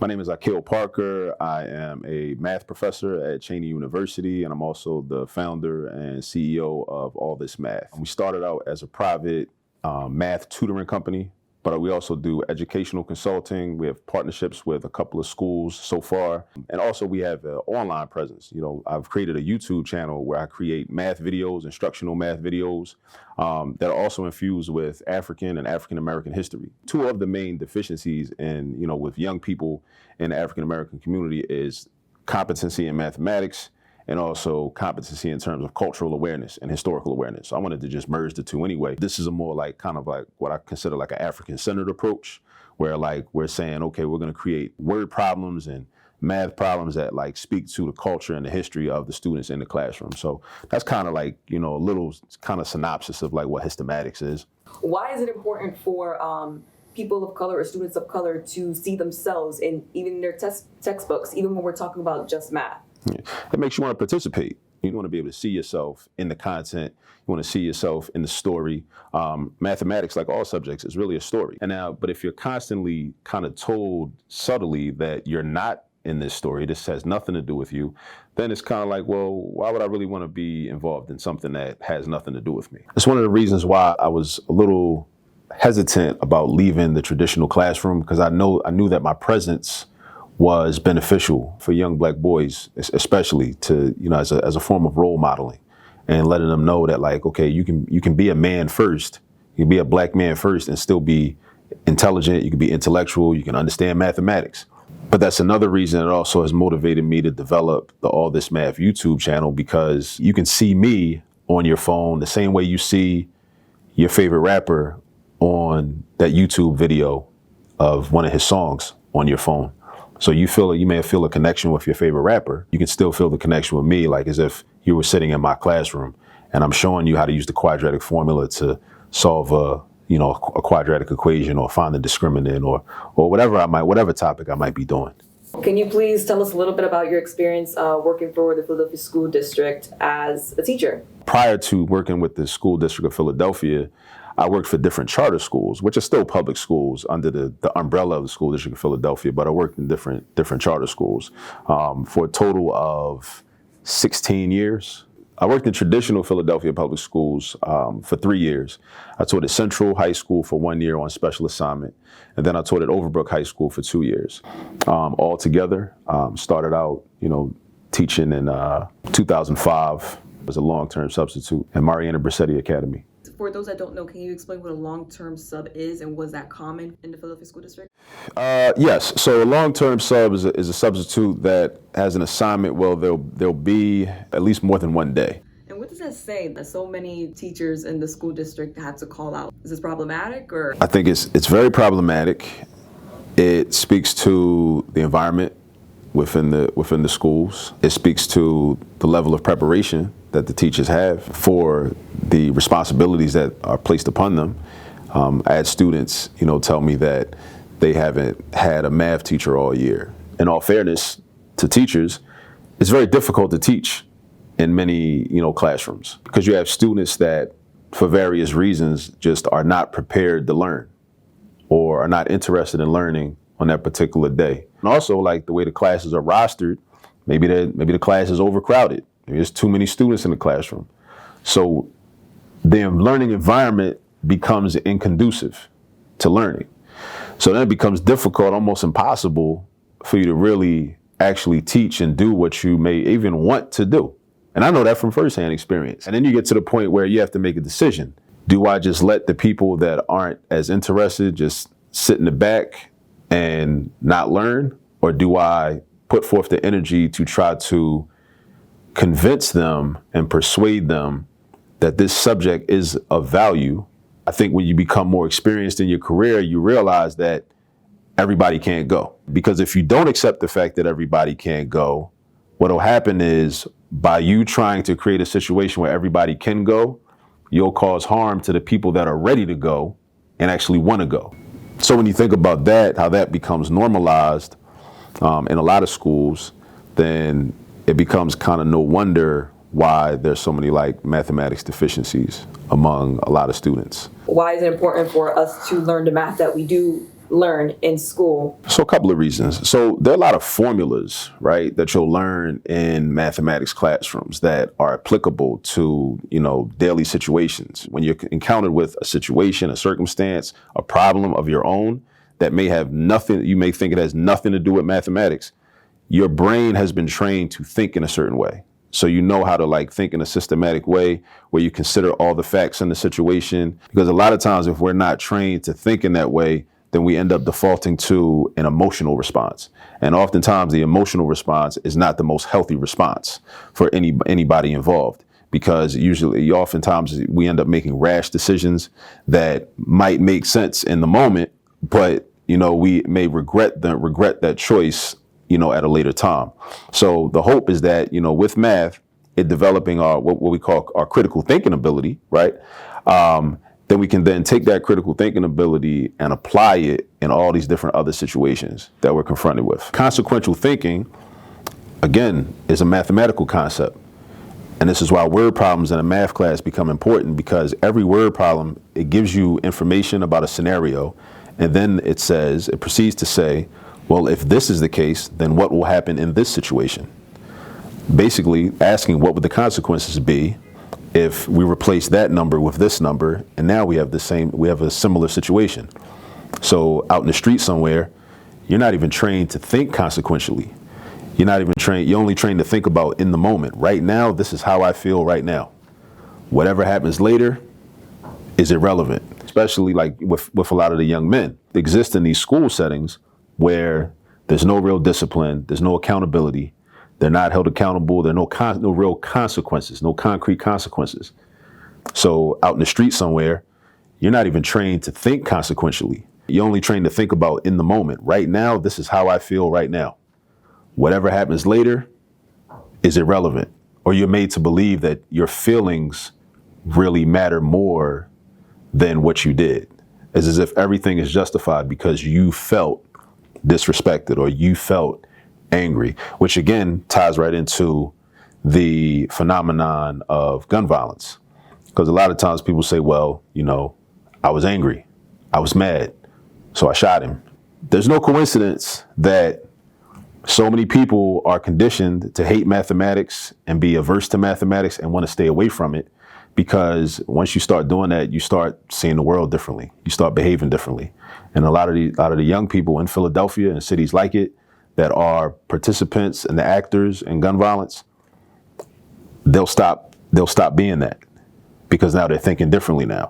My name is Akil Parker. I am a math professor at Cheney University, and I'm also the founder and CEO of AllThisMath. We started out as a private math tutoring company, but we also do educational consulting. We have partnerships with a couple of schools so far. And also we have an online presence. I've created a YouTube channel where I create math videos, instructional math videos that are also infused with African and African-American history. Two of the main deficiencies with young people in the African-American community is competency in mathematics and also competency in terms of cultural awareness and historical awareness. So I wanted to just merge the two anyway. This is a more kind of what I consider like an African-centered approach, where we're saying, okay, we're gonna create word problems and math problems that speak to the culture and the history of the students in the classroom. So that's kind of a little kind of synopsis of what Histomatics is. Why is it important for people of color or students of color to see themselves in even their textbooks, even when we're talking about just math? Yeah. It makes you want to participate. You want to be able to see yourself in the content. You want to see yourself in the story. Mathematics, like all subjects, is really a story. But if you're constantly kind of told subtly that you're not in this story, this has nothing to do with you, then it's kind of well, why would I really want to be involved in something that has nothing to do with me? It's one of the reasons why I was a little hesitant about leaving the traditional classroom, because I knew that my presence was beneficial for young Black boys, especially to, as a form of role modeling and letting them know that okay, you can be a man first, you can be a Black man first and still be intelligent, you can be intellectual, you can understand mathematics. But that's another reason it also has motivated me to develop the AllThisMath YouTube channel, because you can see me on your phone the same way you see your favorite rapper on that YouTube video of one of his songs on your phone. So you may feel a connection with your favorite rapper. You can still feel the connection with me, as if you were sitting in my classroom and I'm showing you how to use the quadratic formula to solve a quadratic equation or find the discriminant or whatever topic I might be doing. Can you please tell us a little bit about your experience working for the Philadelphia School District as a teacher? Prior to working with the School District of Philadelphia, I worked for different charter schools, which are still public schools under the umbrella of the School District of Philadelphia, but I worked in different charter schools for a total of 16 years. I worked in traditional Philadelphia public schools for 3 years. I taught at Central High School for 1 year on special assignment, and then I taught at Overbrook High School for 2 years. All together, started out, teaching in 2005 as a long-term substitute at Mariana Brissetti Academy. For those that don't know, can you explain what a long-term sub is, and was that common in the Philadelphia School District? Yes. So a long-term sub is a substitute that has an assignment. Well, there'll be at least more than one day. And what does that say that so many teachers in the school district had to call out? Is this problematic, or? I think it's very problematic. It speaks to the environment within the schools. It speaks to the level of preparation that the teachers have for the responsibilities that are placed upon them. I had students, tell me that they haven't had a math teacher all year. In all fairness to teachers, it's very difficult to teach in many, classrooms, because you have students that, for various reasons, just are not prepared to learn or are not interested in learning on that particular day. And also, the way the classes are rostered, maybe the class is overcrowded. Maybe there's too many students in the classroom. So the learning environment becomes inconducive to learning. So then it becomes difficult, almost impossible, for you to really actually teach and do what you may even want to do. And I know that from firsthand experience. And then you get to the point where you have to make a decision. Do I just let the people that aren't as interested just sit in the back and not learn? Or do I put forth the energy to try to convince them and persuade them that this subject is of value? I think when you become more experienced in your career, you realize that everybody can't go. Because if you don't accept the fact that everybody can't go, what'll happen is, by you trying to create a situation where everybody can go, you'll cause harm to the people that are ready to go and actually want to go. So when you think about that, how that becomes normalized in a lot of schools, then it becomes kind of no wonder why there's so many mathematics deficiencies among a lot of students. Why is it important for us to learn the math that we do learn in school? So a couple of reasons. So there are a lot of formulas, right, that you'll learn in mathematics classrooms that are applicable to, daily situations. When you're encountered with a situation, a circumstance, a problem of your own that may have nothing, you may think it has nothing to do with mathematics, your brain has been trained to think in a certain way. So you know how to think in a systematic way where you consider all the facts in the situation. Because a lot of times if we're not trained to think in that way, then we end up defaulting to an emotional response. And oftentimes the emotional response is not the most healthy response for anybody involved, because oftentimes we end up making rash decisions that might make sense in the moment, but we may regret that choice at a later time. So the hope is that, with math, it developing our, what we call our critical thinking ability, right? Then we can then take that critical thinking ability and apply it in all these different other situations that we're confronted with. Consequential thinking, again, is a mathematical concept. And this is why word problems in a math class become important, because every word problem, it gives you information about a scenario. And then it proceeds to say, well, if this is the case, then what will happen in this situation? Basically asking what would the consequences be if we replace that number with this number, and now we have a similar situation. So out in the street somewhere, you're not even trained to think consequentially. You're only trained to think about in the moment. Right now, this is how I feel right now. Whatever happens later is irrelevant, especially with a lot of the young men exist in these school settings where there's no real discipline, there's no accountability. They're not held accountable. There are no real consequences, no concrete consequences. So out in the street somewhere, you're not even trained to think consequentially. You're only trained to think about in the moment. Right now, this is how I feel right now. Whatever happens later is irrelevant. Or you're made to believe that your feelings really matter more than what you did. It's as if everything is justified because you felt disrespected or you felt angry, which again ties right into the phenomenon of gun violence. Because a lot of times people say, well, I was angry, I was mad, so I shot him. There's no coincidence that so many people are conditioned to hate mathematics and be averse to mathematics and want to stay away from it, because once you start doing that, you start seeing the world differently. You start behaving differently. And a lot of the young people in Philadelphia and cities like it that are participants and the actors in gun violence, they'll stop being that, because now they're thinking differently now.